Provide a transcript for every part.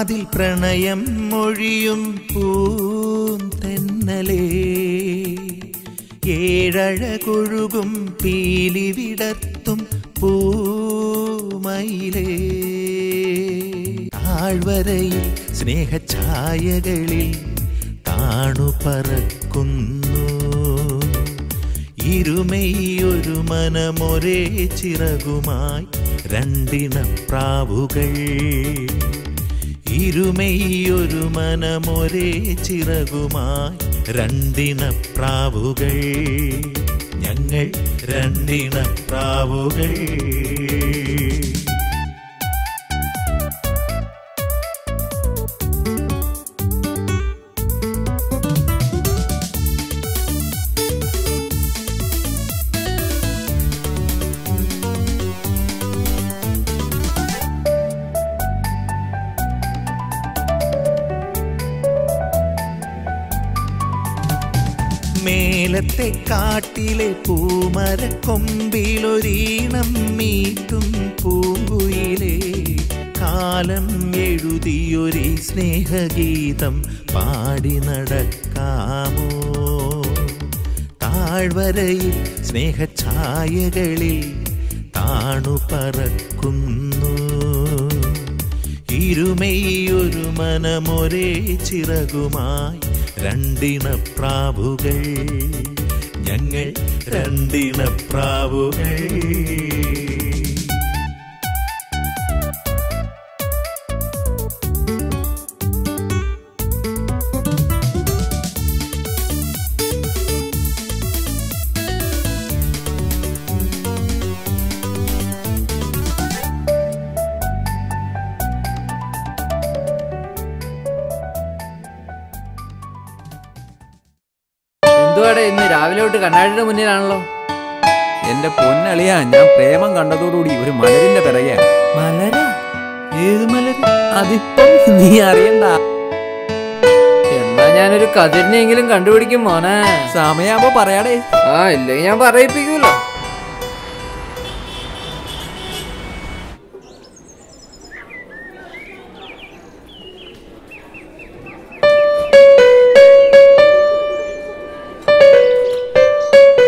കാതിൽ പ്രണയം മൊഴിയും പൂന്തെന്നലേ ഏഴഴകൊഴുകും പീലി വിടർത്തും പൂമയിലേ താഴ്വരയിൽ സ്നേഹഛായകളിൽ താണു പറക്കുന്നു ഇരുമയൊരു മനമൊരേ ചിറകുമായി രണ്ടിണപ്രാവുകൾ ഇരുമയൊരു മനമൊരേ ചിറകുമായി രണ്ടിണപ്രാവുകൾ ഞങ്ങൾ രണ്ടിണപ്രാവുകൾ മേലത്തെ കാട്ടിലെ പൂമരക്കൊമ്പിലൊരീണം മീട്ടും പൂങ്കുയിലേ കാലം എഴുതിയൊരു സ്നേഹഗീതം പാടി നടക്കാമോ താഴ്വരയിൽ സ്നേഹഛായകളിൽ താണു പറക്കുന്നു ഇരുമയൊരു മനമൊരേ ചിറകുമായി രണ്ടിണപ്രാവുകൾ ഞങ്ങൾ രണ്ടിണപ്രാവുകൾ ഇന്ന് രാവിലെ തൊട്ട് കണ്ണാടിയുടെ മുന്നിലാണല്ലോ. എന്റെ പൊന്നളിയാ, ഞാൻ പ്രേമം കണ്ടതോടുകൂടി ഒരു മലരിന്റെ പിറകെയാണ്. മലര? ഏത് മലര്? അതിപ്പം നീ അറിയണ്ട. എന്നാ ഞാനൊരു കതിരിനെങ്കിലും കണ്ടുപിടിക്കും മോനെ. സമയാകുമ്പോ പറയാടേ. ഇല്ലെങ്കിൽ ഞാൻ പറയിപ്പിക്കൂലോ.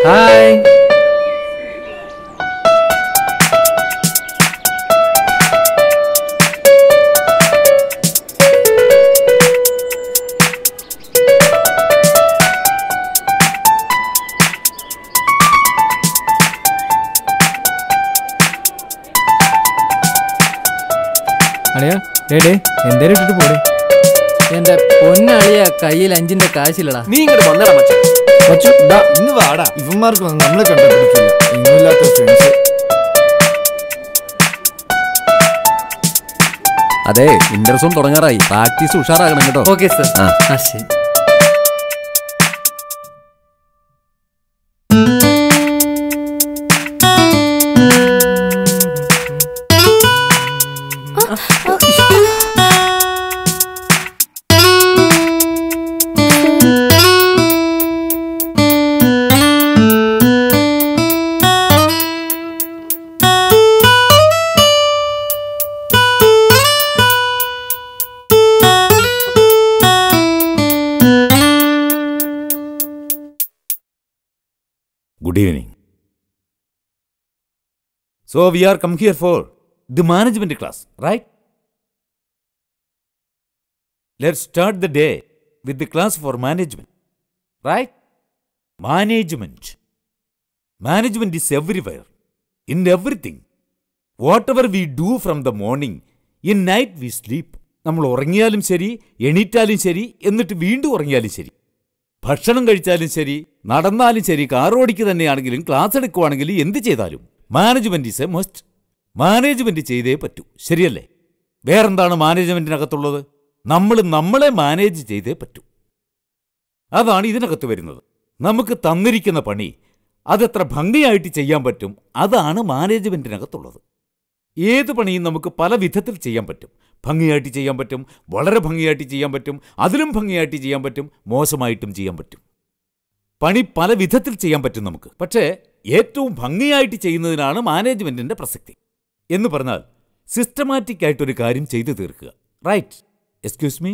ഹായ്. അളിയാ എന്തേലും ഇട്ടിട്ട് പോടേ. എന്റെ പൊന്നളിയ കയ്യിൽ 5ന്റെ കാശില്ലടാ. നീ ഇങ്ങോട്ട് വന്നടാ മച്ചു. ഇന്ന് വാടാ. ഇവന്മാർക്ക് നമ്മളെ കണ്ടുപിടിക്കില്ല. ഇന്നില്ലാത്ത ഫ്രണ്ട്സ്. അതെ, ഇന്റർസോൺ തുടങ്ങാറായി. പ്രാക്ടീസ് ഉഷാറാകണം കേട്ടോ. Okay sir. ശരി. Good evening. So we are come here for the management class, right? Let's start the day with the class for management, right? Management. Management is everywhere, in everything. Whatever we do from the morning, in night we sleep. നമ്മൾ ഉറങ്ങിയാലും ശരി, എണീറ്റാലും ശരി, എന്നിട്ട് വീണ്ടും ഉറങ്ങിയാലും ശരി, ഭക്ഷണം കഴിച്ചാലും ശരി, നടന്നാലും ശരി, കാർ ഓടിക്കുക തന്നെയാണെങ്കിലും ക്ലാസ് എടുക്കുവാണെങ്കിലും എന്ത് ചെയ്താലും management is A must. Management ചെയ്തേ പറ്റൂ, ശരിയല്ലേ? വേറെന്താണ് മാനേജ്മെന്റിനകത്തുള്ളത്? നമ്മളെ മാനേജ് ചെയ്തേ പറ്റൂ. അതാണ് ഇതിനകത്ത് വരുന്നത്. നമുക്ക് തന്നിരിക്കുന്ന പണി അതെത്ര ഭംഗിയായിട്ട് ചെയ്യാൻ പറ്റും, അതാണ് മാനേജ്മെന്റിനകത്തുള്ളത്. ഏത് പണിയും നമുക്ക് പല വിധത്തിൽ ചെയ്യാൻ പറ്റും. ഭംഗിയായിട്ട് ചെയ്യാൻ പറ്റും, വളരെ ഭംഗിയായിട്ട് ചെയ്യാൻ പറ്റും, അതിലും ഭംഗിയായിട്ട് ചെയ്യാൻ പറ്റും, മോശമായിട്ടും ചെയ്യാൻ പറ്റും. പണി പല വിധത്തിൽ ചെയ്യാൻ പറ്റും നമുക്ക്. പക്ഷേ ഏറ്റവും ഭംഗിയായിട്ട് ചെയ്യുന്നതിനാണ് മാനേജ്മെന്റിന്റെ പ്രസക്തി. എന്ന് പറഞ്ഞാൽ സിസ്റ്റമാറ്റിക് ആയിട്ടൊരു കാര്യം ചെയ്തു തീർക്കുക, റൈറ്റ്? എക്സ്ക്യൂസ് മീ,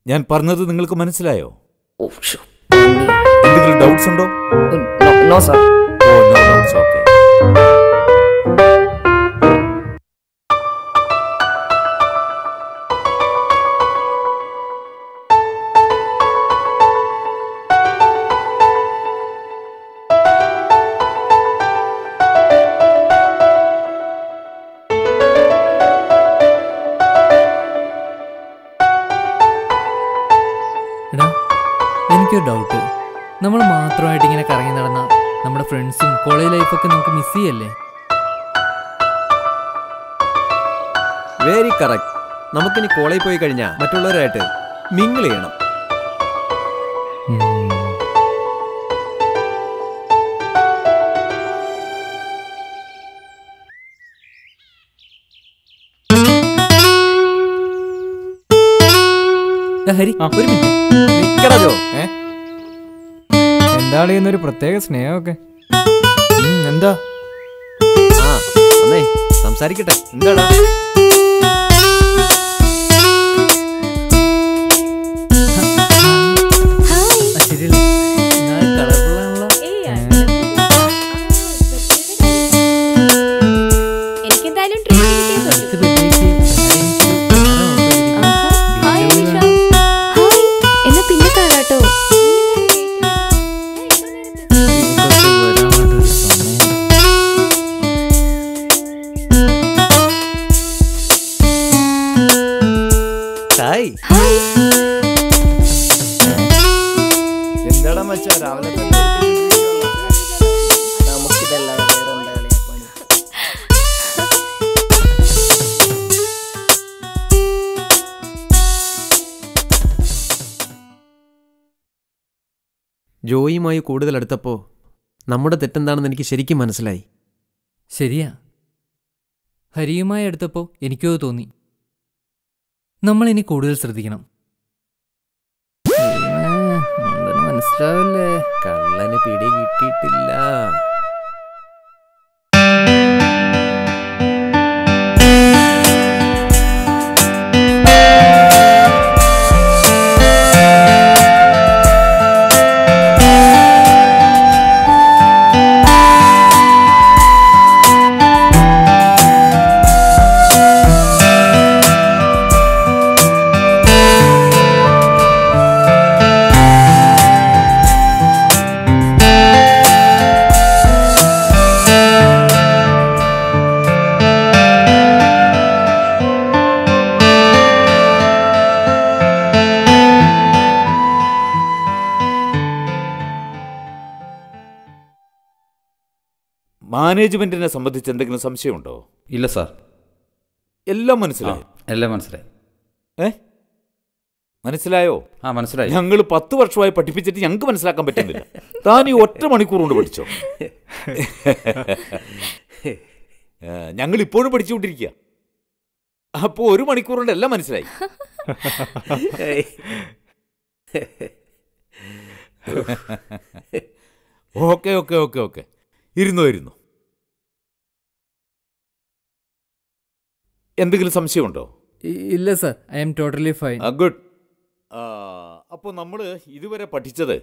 ഞാൻ പറഞ്ഞത് നിങ്ങൾക്ക് മനസ്സിലായോ? ഓ, ഷോ. എന്തെങ്കിലും ഡൗട്ട്സ് ഉണ്ടോ? No sir. Oh, no doubts. Okay. എടാ, എനിക്കൊരു ഡൗട്ട്. നമ്മൾ മാത്രമായിട്ട് ഇങ്ങനെ കറങ്ങി നടന്ന നമ്മുടെ ഫ്രണ്ട്സും കോളേജ് ലൈഫൊക്കെ നമുക്ക് മിസ് ചെയ്യല്ലേ? Very correct. നമുക്കിനി കോളേജിൽ പോയി കഴിഞ്ഞാൽ മറ്റുള്ളവരായിട്ട് മിങ്കിൾ ചെയ്യണം. ഹരി, ഒരു മിനിറ്റ്. നിക്കടോ. എന്താണ് ചെയ്യുന്നൊരു പ്രത്യേക സ്നേഹമൊക്കെ? എന്താ? ആ, ഒന്നേ സംസാരിക്കട്ടെ. എന്താടാ? ശരിയല്ലേ? ഞാൻ കളർഫുള്ളാണല്ലോ. എനിക്കെന്തായാലും അടുത്ത ബർത്ത്ഡേക്ക് എന്നാ പിന്നെ കാണാട്ടോ. ഹായ്. എന്താടാ മച്ചാ രാവിലെ തന്നെ നമുക്കിതല്ലാതെ വേറെന്താ പണി? ജോയിയുമായി കൂടുതൽ അടുത്തപ്പോൾ നമ്മുടെ തെറ്റെന്താണെന്ന് എനിക്ക് ശരിക്കും മനസ്സിലായി. ശരിയാ. ഹരിയുമായി അടുത്തപ്പോൾ എനിക്കോ തോന്നി നമ്മൾ ഇനി കൂടുതൽ ശ്രദ്ധിക്കണം. മനസ്സിലാവില്ലേ? കള്ളന് പിടി കിട്ടിയിട്ടില്ല. മാനേജ്മെന്റിനെ സംബന്ധിച്ച് എന്തെങ്കിലും സംശയമുണ്ടോ? ഇല്ല സാർ. എല്ലാം മനസ്സിലായോ? എല്ലാം മനസ്സിലായി. മനസ്സിലായോ? ആ, മനസ്സിലായി. ഞങ്ങൾ 10 വർഷമായി പഠിപ്പിച്ചിട്ട് ഞങ്ങൾക്ക് മനസ്സിലാക്കാൻ പറ്റുന്നില്ല. താൻ ഈ ഒറ്റ മണിക്കൂർ കൊണ്ട് പഠിച്ചോ? ഞങ്ങൾ ഇപ്പോഴും പഠിച്ചുകൊണ്ടിരിക്കുക. അപ്പോൾ 1 മണിക്കൂർ കൊണ്ട് എല്ലാം മനസ്സിലായി. ഓക്കെ ഓക്കെ ഓക്കെ ഓക്കെ ഇരുന്നു. എന്തെങ്കിലും സംശയമുണ്ടോ? ഇല്ല sir, I am totally fine. Good. അപ്പോൾ നമ്മൾ ഇതുവരെ പഠിച്ചത്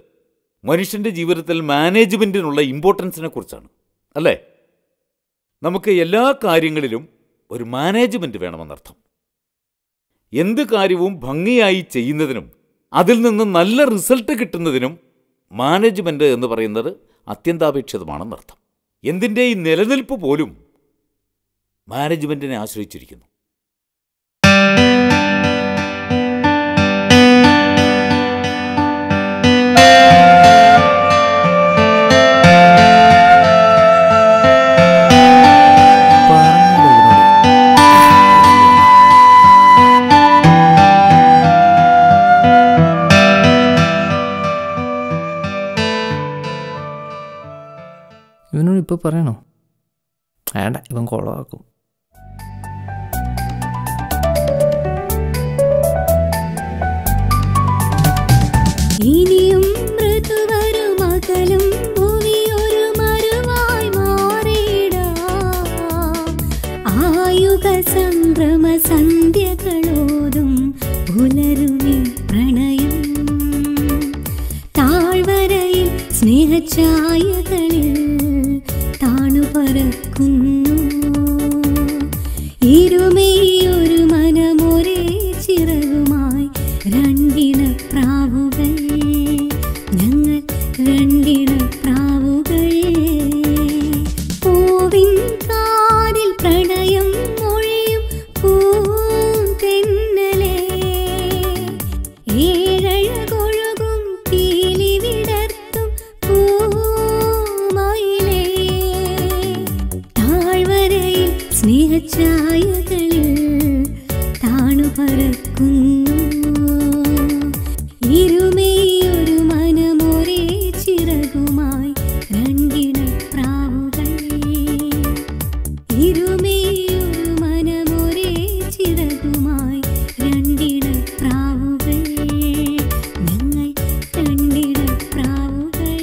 മനുഷ്യൻ്റെ ജീവിതത്തിൽ മാനേജ്മെൻറ്റിനുള്ള ഇമ്പോർട്ടൻസിനെ കുറിച്ചാണ്, അല്ലേ? നമുക്ക് എല്ലാ കാര്യങ്ങളിലും ഒരു മാനേജ്മെൻറ്റ് വേണമെന്നർത്ഥം. എന്ത് കാര്യവും ഭംഗിയായി ചെയ്യുന്നതിനും അതിൽ നിന്ന് നല്ല റിസൾട്ട് കിട്ടുന്നതിനും മാനേജ്മെൻറ്റ് എന്ന് പറയുന്നത് അത്യന്താപേക്ഷിതമാണെന്നർത്ഥം. എന്തിൻ്റെയും നിലനിൽപ്പ് പോലും മാനേജ്മെൻറ്റിനെ ആശ്രയിച്ചിരിക്കുന്നു. ഇവനോട് ഇപ്പോൾ പറയണോ? വേണ്ട, ഇവൻ കുളമാക്കും. ഇനിയും മൃദുവരുമകലും ഭൂമിയൊരു മരുവായി മാറിടാം. ആയുഗ സംഭ്രമ സന്ധ്യകളോതും പുലരുമി പ്രണയം താഴ്വരയിൽ സ്നേഹഛായകളിൽ താണുപറക്കുന്നു ഇരുമയൊരു മനമൊരേ ചിറകുമായി രണ്ടിണ പ്രാവുകൾ ഞങ്ങൾ രണ്ടിണ പ്രാവുകൾ പൂവിൻ കാതിൽ പ്രണയം മൊഴിയും പൂതെന്നലേ ഏഴഴകൊഴുകും പീലി വിടർത്തും പൂമയിലേ താഴ്വരയിൽ സ്നേഹഛായകളിൽ താണുപറക്കുന്നു ഇരുമയൊരു മനമൊരേ ചിറകുമായി രണ്ടിണ പ്രാവുകൾ ഇരുമയൊരു മനമൊരേ ചിറകുമായി രണ്ടിണ പ്രാവുകൾ ഞങ്ങൾ രണ്ടിണ പ്രാവുകൾ.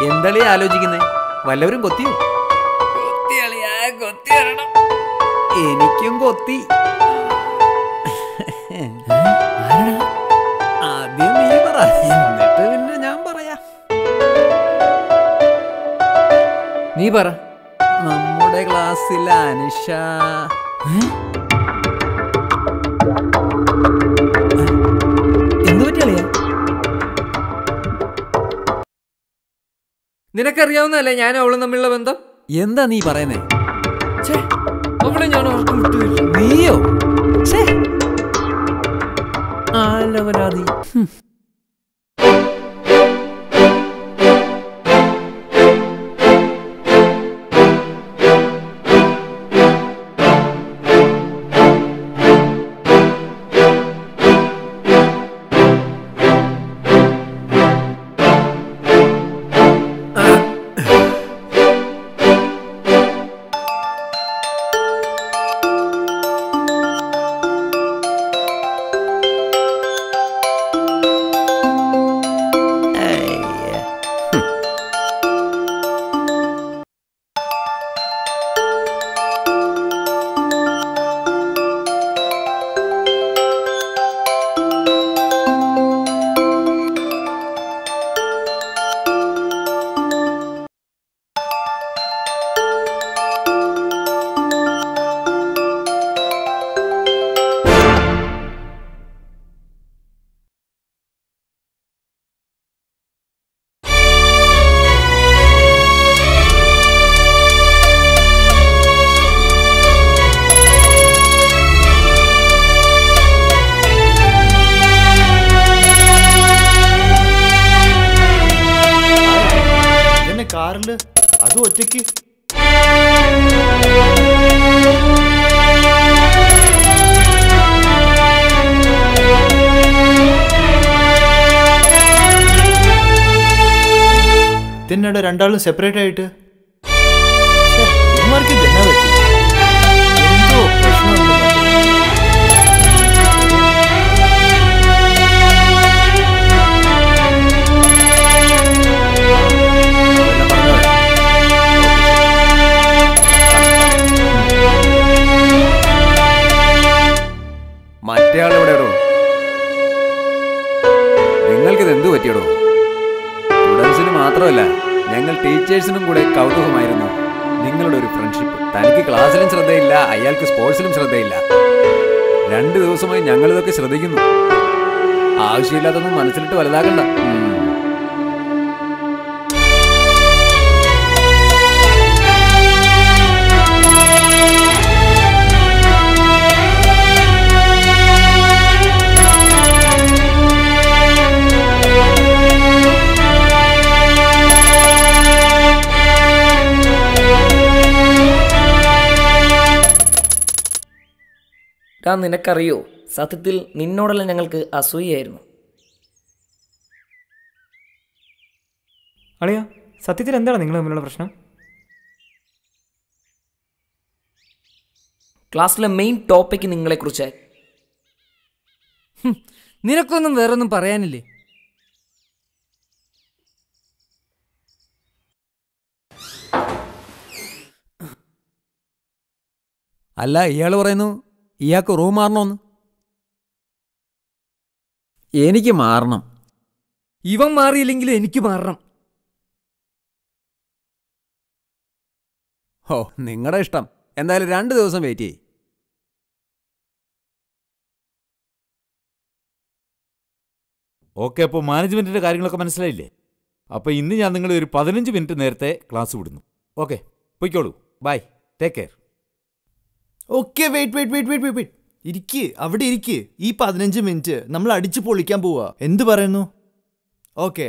എന്താളീ ആലോചിക്കുന്നേ? വല്ലവരും കൊത്തിയോ? എനിക്കും കൊത്തി. ആദ്യം നീ പറ, എന്നിട്ട് പിന്നെ ഞാൻ പറയാ. നീ പറ. നമ്മുടെ ക്ലാസ്സിൽ അനുഷ എന്തു പറ്റിയാളിയാ? നിനക്കറിയാവുന്നതല്ലേ ഞാൻ അവളും തമ്മിലുള്ള ബന്ധം? എന്താ നീ പറയുന്നേ? അവളെ ഞാൻ ആർക്കും വിട്ടുതരില്ല. നീയോ? ആലവലാതി. കാറില് അതും ഒറ്റയ്ക്ക്. ഇതെന്നാടോ രണ്ടാളും സെപ്പറേറ്റ് ആയിട്ട്? ഇവന്മാർക്ക് ഇതെന്നാ പറ്റി? എന്തോ പ്രശ്നമുണ്ട്. മറ്റേ ആളെവിടെയാടോ? നിങ്ങൾക്കിത് എന്തു പറ്റിയടോ? സ്റ്റുഡൻസിന് മാത്രമല്ല, ഞങ്ങൾ ടീച്ചേഴ്സിനും കൂടെ കൗതുകമായിരുന്നു നിങ്ങളുടെ ഒരു ഫ്രണ്ട്ഷിപ്പ്. തനിക്ക് ക്ലാസ്സിലും ശ്രദ്ധയില്ല, അയാൾക്ക് സ്പോർട്സിലും ശ്രദ്ധയില്ല. 2 ദിവസമായി ഞങ്ങളിതൊക്കെ ശ്രദ്ധിക്കുന്നു. ആവശ്യമില്ലാത്തൊന്നും മനസ്സിലിട്ട് വലുതാക്കണ്ട. നിനക്കറിയോ, സത്യത്തിൽ നിന്നോടല്ല ഞങ്ങൾക്ക് അസൂയായിരുന്നു. അളിയ, സത്യത്തിൽ എന്താണ് നിങ്ങൾ തമ്മിലുള്ള പ്രശ്നം? ക്ലാസ്സിലെ മെയിൻ ടോപ്പിക്ക് നിങ്ങളെക്കുറിച്ച്. നിനക്കൊന്നും വേറൊന്നും പറയാനില്ലേ? അല്ല, ഇയാൾ പറയുന്നു ഇയാൾക്ക് റൂം മാറണമെന്ന്. എനിക്ക് മാറണം. ഇവൻ മാറിയില്ലെങ്കിൽ എനിക്ക് മാറണം. ഓ, നിങ്ങളുടെ ഇഷ്ടം. എന്തായാലും 2 ദിവസം വെയിറ്റ് ചെയ്യ്. ഓക്കെ, അപ്പോൾ മാനേജ്മെൻറ്റിൻ്റെ കാര്യങ്ങളൊക്കെ മനസ്സിലായില്ലേ? അപ്പോൾ ഇന്ന് ഞാൻ നിങ്ങളെ ഒരു 15 മിനിറ്റ് നേരത്തെ ക്ലാസ് വിടുന്നു. ഓക്കെ, പൊയ്ക്കോളൂ. Bye, take care. Okay, wait. ഇരിക്ക്, അവിടെ ഇരിക്ക്. ഈ 15 മിനിറ്റ് നമ്മൾ അടിച്ചു പൊളിക്കാൻ പോവാ. എന്ത് പറയുന്നു? ഓക്കെ,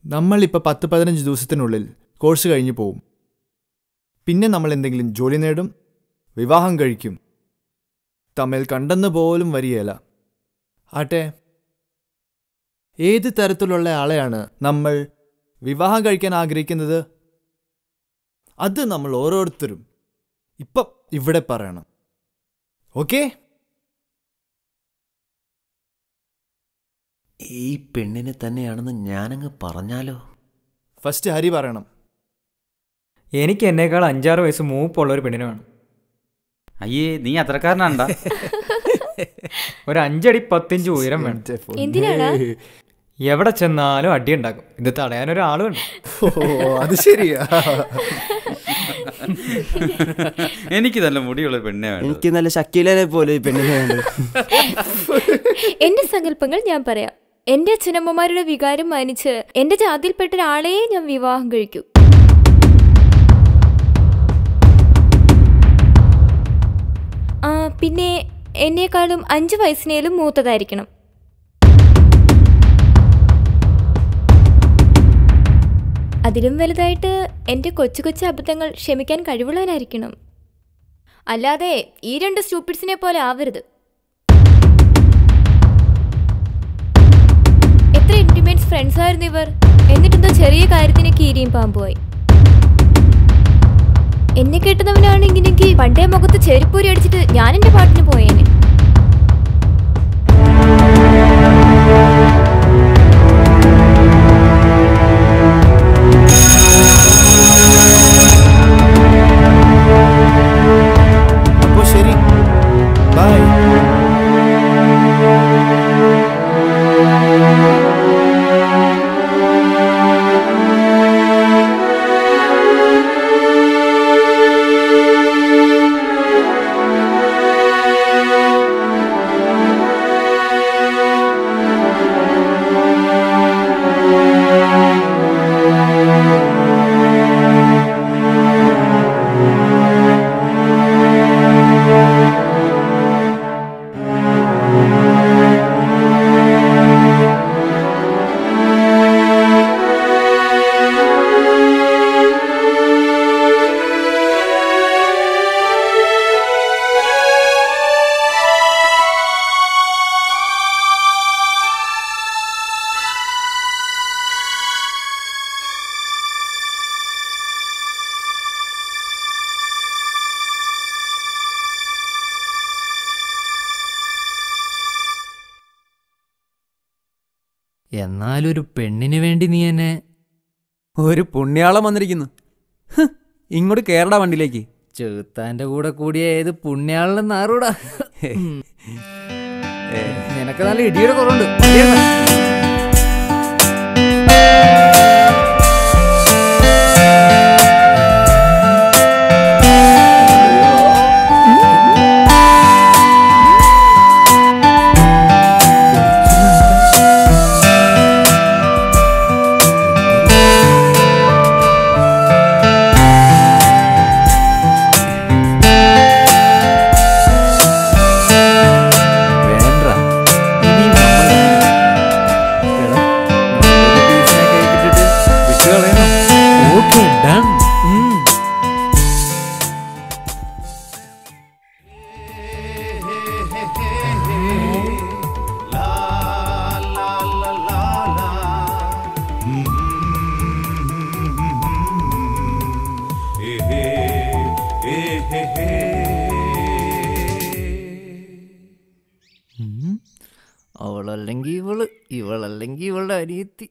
നമ്മളിപ്പോൾ 10-15 ദിവസത്തിനുള്ളിൽ കോഴ്സ് കഴിഞ്ഞ് പോവും. പിന്നെ നമ്മൾ എന്തെങ്കിലും ജോലി നേടും, വിവാഹം കഴിക്കും. തമ്മിൽ കണ്ടെന്ന് പോലും വരികയില്ല. ആട്ടെ, ഏത് തരത്തിലുള്ള ആളെയാണ് നമ്മൾ വിവാഹം കഴിക്കാൻ ആഗ്രഹിക്കുന്നത്? അത് നമ്മൾ ഓരോരുത്തരും ഇപ്പം ഇവിടെ പറയണം. ഓക്കെ? ഈ പെണ്ണിനെ തന്നെയാണെന്ന് ഞാനങ്ങ് പറഞ്ഞാലോ? ഫസ്റ്റ് ഹരി പറയണം. എനിക്ക് എന്നേക്കാൾ 5-6 വയസ്സ് മൂപ്പുള്ള ഒരു പെണ്ണിനെ വേണം. അയ്യേ, നീ അത്രക്കാരനാണ്ടാ. ഒരു 5 അടി 10 ഇഞ്ച് ഉയരം വേണം. എന്തിനാടാ? എവിടെ ചെന്നാലും അടി ഉണ്ടാക്കും. ഇത് തടയാനൊരാൾ വേണം. അത് ശരിയാ. എനിക്ക് നല്ല മുടിയുള്ള പെണ്ണെ വേണം. എനിക്ക് നല്ല ശക്കീലനെ പോലെ പെണ്ണിനെ വേണ്ടത്. എന്റെ സങ്കല്പങ്ങൾ ഞാൻ പറയാം. എന്റെ അച്ഛനമ്മമാരുടെ വികാരം മാനിച്ച് എന്റെ ജാതിയിൽപ്പെട്ട ഒരാളെ ഞാൻ വിവാഹം കഴിക്കൂ. പിന്നെ എന്നേക്കാളും 5 വയസ്സിനേലും മൂത്തതായിരിക്കണം. അതിലും വലുതായിട്ട് എൻ്റെ കൊച്ചു കൊച്ചു അബദ്ധങ്ങൾ ക്ഷമിക്കാൻ കഴിവുള്ളവനായിരിക്കണം. അല്ലാതെ ഈ 2 സ്റ്റൂപ്പിഡ്സിനെ പോലെ ആവരുത്. എത്ര ഇന്റിമേറ്റ് ഫ്രണ്ട്സ് ആയിരുന്നു ഇവർ. എന്നിട്ടെന്തോ ചെറിയ കാര്യത്തിന് കീരിയും പാമ്പുമായി. എന്നെ കേട്ടുന്നവനാണെങ്കിലെങ്കിൽ പണ്ടേ മുഖത്ത് ചെരുപ്പൂരി അടിച്ചിട്ട് ഞാൻ എൻ്റെ പാട്ടിന് പോയേനെ. അപ്പോൾ ശരി, ബൈ. എന്നാലൊരു പെണ്ണിന് വേണ്ടി നീ എന്നെ... ഒരു പുണ്യാളം വന്നിരിക്കുന്നു. ഇങ്ങോട്ട് കേരള വണ്ടിയിലേക്ക്. ചെറുത്താൻ്റെ കൂടെ കൂടിയ ഏത് പുണ്യാളെന്ന് ആറൂടാ. നിനക്ക് നല്ല ഇടിയുടെ കുറവുണ്ട്. അവളല്ലെങ്കിൽ ഇവള്, ഇവളല്ലെങ്കിൽ ഇവളുടെ അനിയത്തി.